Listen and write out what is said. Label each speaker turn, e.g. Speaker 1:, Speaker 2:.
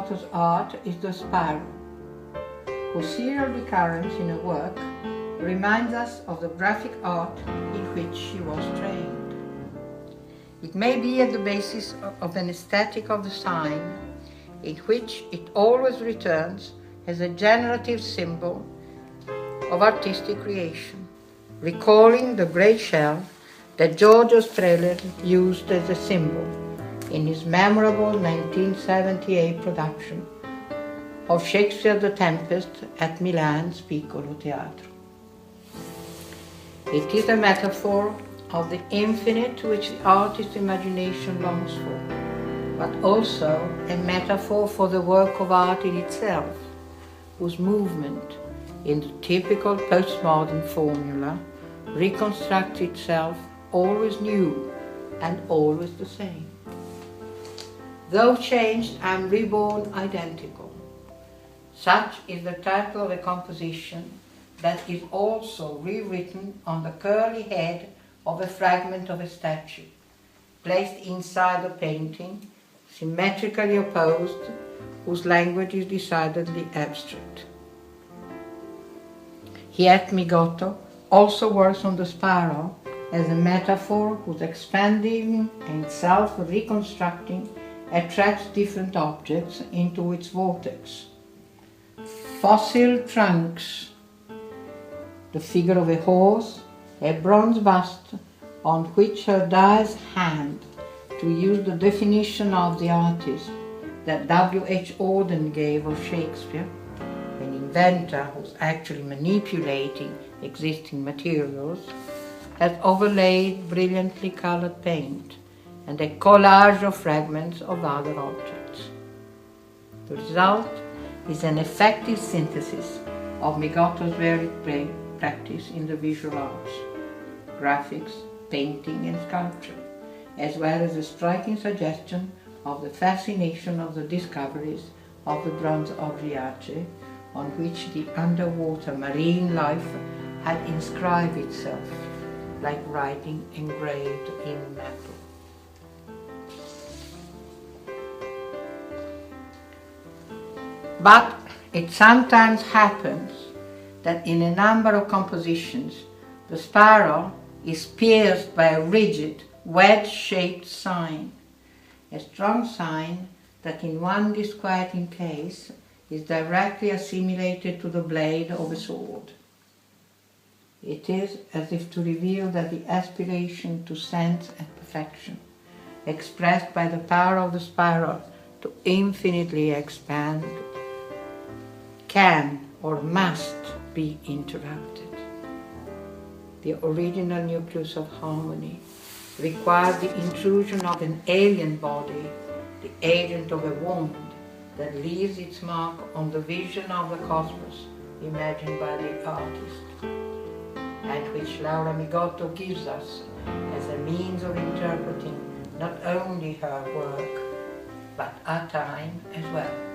Speaker 1: Migotto's art is the spiral, whose serial recurrence in a work reminds us of the graphic art in which she was trained. It may be at the basis of an aesthetic of the sign, in which it always returns as a generative symbol of artistic creation, recalling the great shell that Giorgio Strehler used as a symbol in his memorable 1978 production of Shakespeare The Tempest at Milan's Piccolo Teatro. It is a metaphor of the infinite which the artist's imagination longs for, but also a metaphor for the work of art in itself, whose movement, in the typical postmodern formula, reconstructs itself always new and always the same. Though changed, I am reborn identical. Such is the title of a composition that is also rewritten on the curly head of a fragment of a statue, placed inside the painting, symmetrically opposed, whose language is decidedly abstract. Yet Migotto also works on the spiral as a metaphor whose expanding and self-reconstructing attracts different objects into its vortex. Fossil trunks, the figure of a horse, a bronze bust on which her dies hand, to use the definition of the artist that W.H.Auden gave of Shakespeare, an inventor who's actually manipulating existing materials, has overlaid brilliantly colored paint and a collage of fragments of other objects. The result is an effective synthesis of Migotto's varied practice in the visual arts, graphics, painting and sculpture, as well as a striking suggestion of the fascination of the discoveries of the bronze Adriace, on which the underwater marine life had inscribed itself, like writing engraved in metal. But it sometimes happens that in a number of compositions, the spiral is pierced by a rigid, wedge-shaped sign, a strong sign that in one disquieting case is directly assimilated to the blade of a sword. It is as if to reveal that the aspiration to sense and perfection, expressed by the power of the spiral to infinitely expand, can or must be interrupted. The original nucleus of harmony required the intrusion of an alien body, the agent of a wand that leaves its mark on the vision of the cosmos imagined by the artist, and which Laura Migotto gives us as a means of interpreting not only her work, but our time as well.